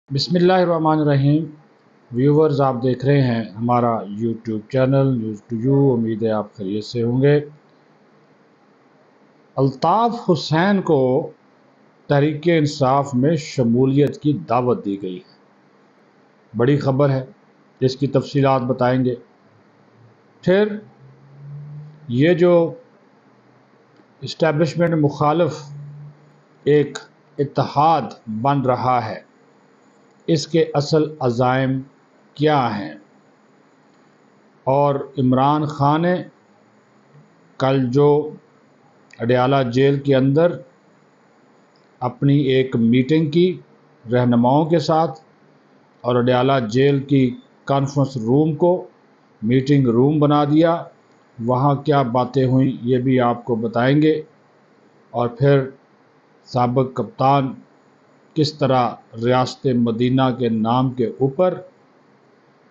بسم اللہ الرحمن الرحیم۔ ویورز، آپ دیکھ رہے ہیں ہمارا YouTube channel news to you. امید ہے آپ خیریت سے ہوں گے۔ الطاف حسین کو تحریک انصاف میں شمولیت کی دعوت دی گئی ہے، بڑی خبر ہے، جس کی تفصیلات بتائیں گے۔ پھر یہ جو اسٹیبلشمنٹ مخالف ایک اتحاد بن رہا ہے، اس کے اصل عزائم کیا ہیں؟ اور عمران خان نے کل جو اڈیالہ جیل کے اندر اپنی ایک میٹنگ کی رہنماؤں کے ساتھ، اور اڈیالہ جیل کی کانفرنس روم کو میٹنگ روم بنا دیا، وہاں کیا باتیں ہوئیں یہ بھی آپ کو بتائیں گے۔ اور پھر سابق کپتان کس طرح ریاست مدینہ کے نام کے اوپر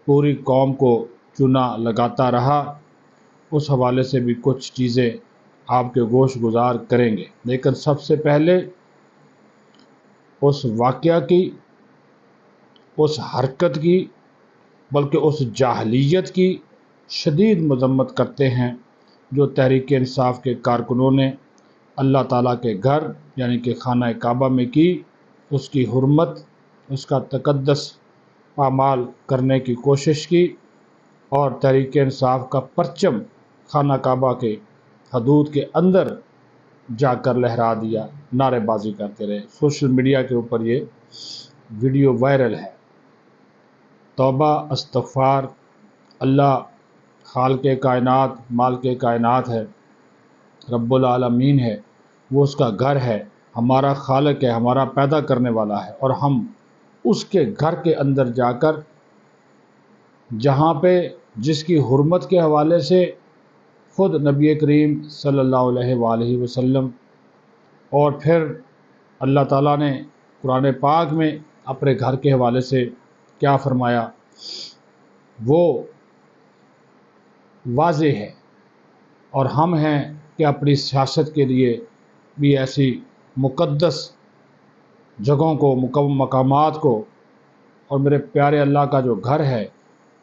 پوری قوم کو چونا لگاتا رہا، اس حوالے سے بھی کچھ چیزیں آپ کے گوش گزار کریں گے۔ لیکن سب سے پہلے اس واقعہ کی، اس حرکت کی، بلکہ اس جاہلیت کی شدید مذمت کرتے ہیں جو تحریک انصاف کے کارکنوں نے اللہ تعالیٰ کے گھر یعنی کہ خانہ کعبہ میں کی، اس کی حرمت، اس کا تقدس پامال کرنے کی کوشش کی، اور تحریک انصاف کا پرچم خانہ کعبہ کے حدود کے اندر جا کر لہرا دیا، نعرے بازی کرتے رہے۔ سوشل میڈیا کے اوپر یہ ویڈیو وائرل ہے۔ توبہ، استغفار، اللہ خالق کائنات، مالک کائنات ہے، رب العالمین ہے، وہ اس کا گھر ہے، ہمارا خالق ہے، ہمارا پیدا کرنے والا ہے، اور ہم اس کے گھر کے اندر جا کر، جہاں پہ جس کی حرمت کے حوالے سے خود نبی کریم صلی اللہ علیہ وآلہ وسلم اور پھر اللہ تعالیٰ نے قرآن پاک میں اپنے گھر کے حوالے سے کیا فرمایا، وہ واضح ہے۔ اور ہم ہیں کہ اپنی سیاست کے لیے بھی ایسی مقدس جگہوں کو، مقامات کو، اور میرے پیارے اللہ کا جو گھر ہے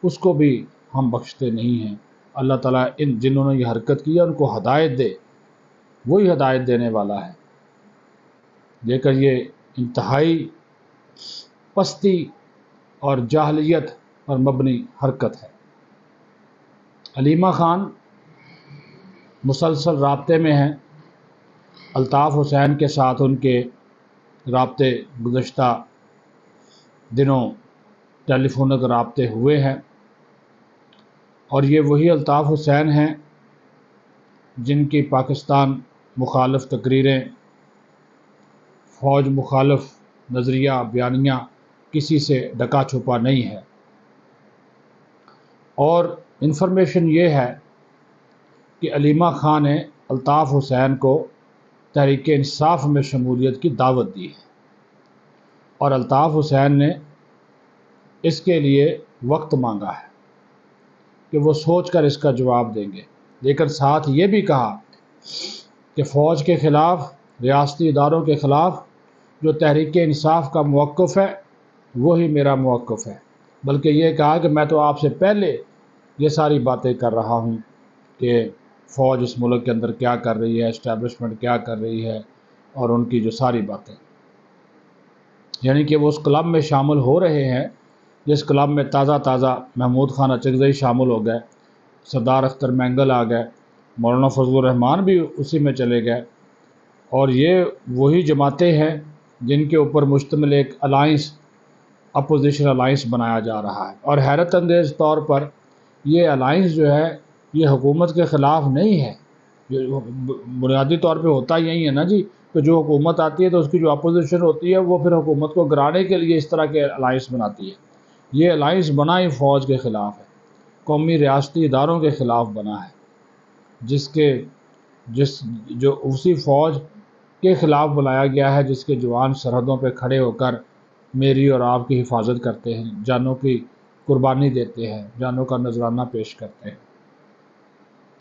اس کو بھی ہم بخشتے نہیں ہیں۔ اللہ تعالیٰ ان جنہوں نے یہ حرکت کی ہے ان کو ہدایت دے، وہی ہدایت دینے والا ہے، لیکن یہ انتہائی پستی اور جاہلیت پر مبنی حرکت ہے۔ علیمہ خان مسلسل رابطے میں ہیں الطاف حسین کے ساتھ، ان کے رابطے گزشتہ دنوں ٹیلی فونک رابطے ہوئے ہیں، اور یہ وہی الطاف حسین ہیں جن کی پاکستان مخالف تقریریں، فوج مخالف نظریہ بیانیہ کسی سے ڈکا چھپا نہیں ہے۔ اور انفارمیشن یہ ہے کہ علیمہ خان نے الطاف حسین کو تحریک انصاف میں شمولیت کی دعوت دی ہے، اور الطاف حسین نے اس کے لیے وقت مانگا ہے کہ وہ سوچ کر اس کا جواب دیں گے، لیکن ساتھ یہ بھی کہا کہ فوج کے خلاف، ریاستی اداروں کے خلاف جو تحریک انصاف کا موقف ہے وہی میرا موقف ہے، بلکہ یہ کہا کہ میں تو آپ سے پہلے یہ ساری باتیں کر رہا ہوں کہ فوج اس ملک کے اندر کیا کر رہی ہے، اسٹیبلشمنٹ کیا کر رہی ہے، اور ان کی جو ساری باتیں، یعنی کہ وہ اس کلب میں شامل ہو رہے ہیں جس کلب میں تازہ محمود خان اچکزئی شامل ہو گئے، سردار اختر مینگل آ گئے، مولانا فضل الرحمان بھی اسی میں چلے گئے، اور یہ وہی جماعتیں ہیں جن کے اوپر مشتمل ایک الائنس، اپوزیشن الائنس بنایا جا رہا ہے۔ اور حیرت انگیز طور پر یہ الائنس جو ہے یہ حکومت کے خلاف نہیں ہے۔ بنیادی طور پہ ہوتا یہی ہے نا جی، کہ جو حکومت آتی ہے تو اس کی جو اپوزیشن ہوتی ہے وہ پھر حکومت کو گرانے کے لیے اس طرح کے الائنس بناتی ہے۔ یہ الائنس بنا ہی فوج کے خلاف ہے، قومی ریاستی اداروں کے خلاف بنا ہے، جو اسی فوج کے خلاف بنایا گیا ہے جس کے جوان سرحدوں پہ کھڑے ہو کر میری اور آپ کی حفاظت کرتے ہیں، جانوں کی قربانی دیتے ہیں، جانوں کا نذرانہ پیش کرتے ہیں۔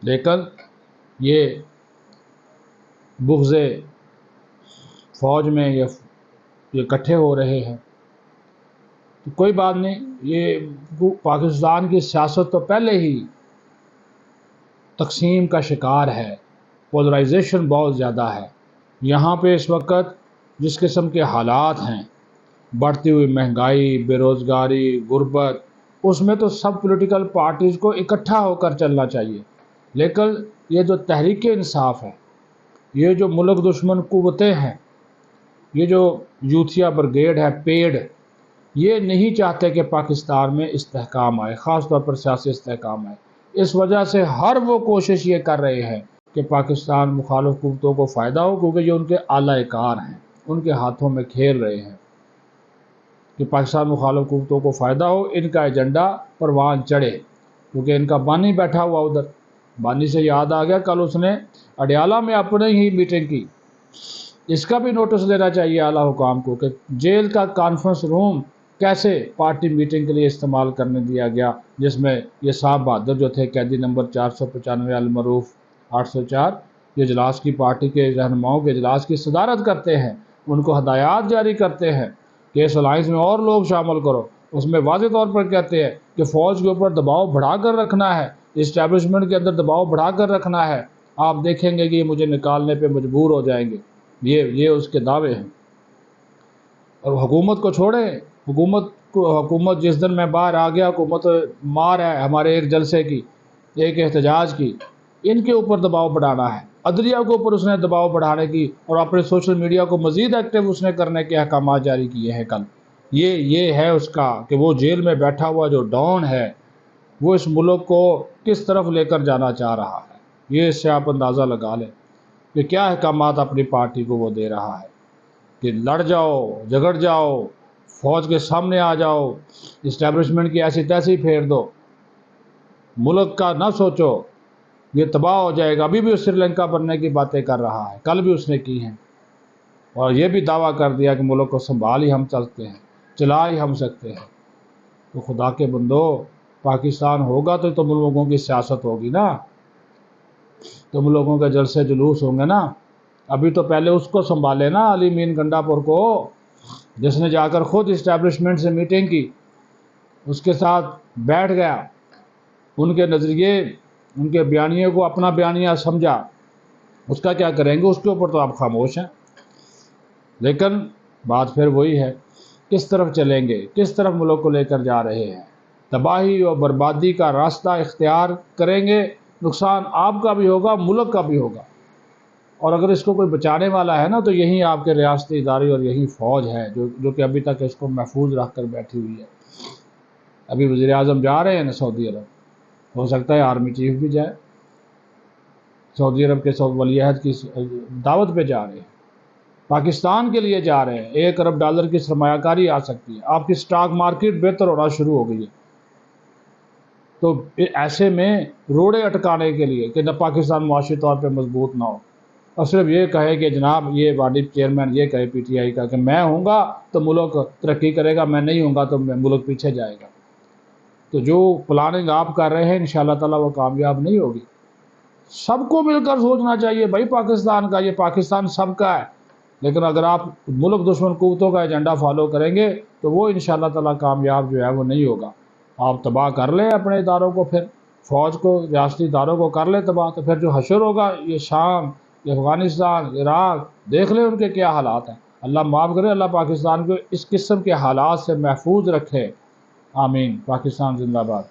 لیکن یہ بغض فوج میں یہ اکٹھے ہو رہے ہیں، تو کوئی بات نہیں، یہ پاکستان کی سیاست تو پہلے ہی تقسیم کا شکار ہے، پولرائزیشن بہت زیادہ ہے۔ یہاں پہ اس وقت جس قسم کے حالات ہیں، بڑھتی ہوئی مہنگائی، بے روزگاری، غربت، اس میں تو سب پولیٹیکل پارٹیز کو اکٹھا ہو کر چلنا چاہیے۔ لیکن یہ جو تحریک انصاف ہے، یہ جو ملک دشمن قوتیں ہیں، یہ جو یوتھیا برگیڈ ہے، پیڈ، یہ نہیں چاہتے کہ پاکستان میں استحکام آئے، خاص طور پر سیاسی استحکام آئے۔ اس وجہ سے ہر وہ کوشش یہ کر رہے ہیں کہ پاکستان مخالف قوتوں کو فائدہ ہو، کیونکہ یہ ان کے اعلی کار ہیں، ان کے ہاتھوں میں کھیل رہے ہیں کہ پاکستان مخالف قوتوں کو فائدہ ہو، ان کا ایجنڈا پروان چڑھے، کیونکہ ان کا بانی بیٹھا ہوا ادھر۔ بانی سے یاد آ گیا، کل اس نے اڈیالہ میں اپنے ہی میٹنگ کی، اس کا بھی نوٹس دینا چاہیے اعلیٰ حکام کو کہ جیل کا کانفرنس روم کیسے پارٹی میٹنگ کے لیے استعمال کرنے دیا گیا، جس میں یہ صاحب بہادر جو تھے، قیدی نمبر 495 المعروف 804، یہ اجلاس کی پارٹی کے رہنماؤں کے اجلاس کی صدارت کرتے ہیں، ان کو ہدایات جاری کرتے ہیں کہ اس الائنس میں اور لوگ شامل کرو۔ اس میں واضح طور پر کہتے ہیں کہ فوج کے اوپر دباؤ بڑھا کر رکھنا ہے، اسٹیبلشمنٹ کے اندر دباؤ بڑھا کر رکھنا ہے، آپ دیکھیں گے کہ یہ مجھے نکالنے پہ مجبور ہو جائیں گے۔ یہ اس کے دعوے ہیں۔ اور حکومت کو چھوڑیں، حکومت جس دن میں باہر آ گیا، حکومت مار ہے ہمارے ایک جلسے کی، ایک احتجاج کی، ان کے اوپر دباؤ بڑھانا ہے، عدلیہ کے اوپر اس نے دباؤ بڑھانے کی اور اپنے سوشل میڈیا کو مزید ایکٹیو اس نے کرنے کے احکامات جاری کیے ہیں کل۔ یہ ہے اس کا کہ وہ جیل میں بیٹھا ہوا جو ڈان ہے، وہ اس ملک کو کس طرف لے کر جانا چاہ رہا ہے۔ یہ اس سے آپ اندازہ لگا لیں کہ کیا احکامات اپنی پارٹی کو وہ دے رہا ہے کہ لڑ جاؤ، جھگڑ جاؤ، فوج کے سامنے آ جاؤ، اسٹیبلشمنٹ کی ایسی تیسی پھیر دو، ملک کا نہ سوچو، یہ تباہ ہو جائے گا۔ ابھی بھی سری لنکا بننے کی باتیں کر رہا ہے، کل بھی اس نے کی ہیں، اور یہ بھی دعویٰ کر دیا کہ ملک کو سنبھال ہی ہم سکتے ہیں، چلا ہی ہم سکتے ہیں۔ تو خدا کے بندو، پاکستان ہوگا تو تم لوگوں کی سیاست ہوگی نا، تم لوگوں کے جلسے جلوس ہوں گے نا۔ ابھی تو پہلے اس کو سنبھالے نا، علی مین گنڈا پور کو، جس نے جا کر خود اسٹیبلشمنٹ سے میٹنگ کی، اس کے ساتھ بیٹھ گیا، ان کے نظریے، ان کے بیانیے کو اپنا بیانیہ سمجھا۔ اس کا کیا کریں گے؟ اس کے اوپر تو آپ خاموش ہیں۔ لیکن بات پھر وہی ہے، کس طرف چلیں گے، کس طرف ملک کو لے کر جا رہے ہیں؟ تباہی اور بربادی کا راستہ اختیار کریں گے، نقصان آپ کا بھی ہوگا، ملک کا بھی ہوگا۔ اور اگر اس کو کوئی بچانے والا ہے نا، تو یہی آپ کے ریاستی ادارے اور یہی فوج ہے جو کہ ابھی تک اس کو محفوظ رکھ کر بیٹھی ہوئی ہے۔ ابھی وزیر اعظم جا رہے ہیں نا سعودی عرب، ہو سکتا ہے آرمی چیف بھی جائے، سعودی عرب کے ولی عہد کی دعوت پہ جا رہے ہیں، پاکستان کے لیے جا رہے ہیں۔ $1 ارب کی سرمایہ کاری آ سکتی ہے، آپ کی سٹاک مارکیٹ بہتر ہونا شروع ہو گئی ہے۔ تو ایسے میں روڑے اٹکانے کے لیے کہ نہ پاکستان معاشی طور پہ مضبوط نہ ہو، اور صرف یہ کہے کہ جناب یہ باڈی چیئرمین یہ کہے PTI کا کہ میں ہوں گا تو ملک ترقی کرے گا، میں نہیں ہوں گا تو ملک پیچھے جائے گا، تو جو پلاننگ آپ کر رہے ہیں انشاءاللہ تعالیٰ وہ کامیاب نہیں ہوگی۔ سب کو مل کر سوچنا چاہیے بھائی، پاکستان کا، یہ پاکستان سب کا ہے، لیکن اگر آپ ملک دشمن قوتوں کا ایجنڈا فالو کریں گے تو وہ انشاءاللہ تعالیٰ کامیاب جو ہے وہ نہیں ہوگا۔ آپ تباہ کر لیں اپنے اداروں کو، پھر فوج کو، ریاستی اداروں کو کر لیں تباہ، تو پھر جو حشر ہوگا یہ شام، یہ افغانستان، عراق، دیکھ لیں ان کے کیا حالات ہیں۔ اللہ معاف کرے، اللہ پاکستان کو اس قسم کے حالات سے محفوظ رکھے، آمین۔ پاکستان زندہ باد۔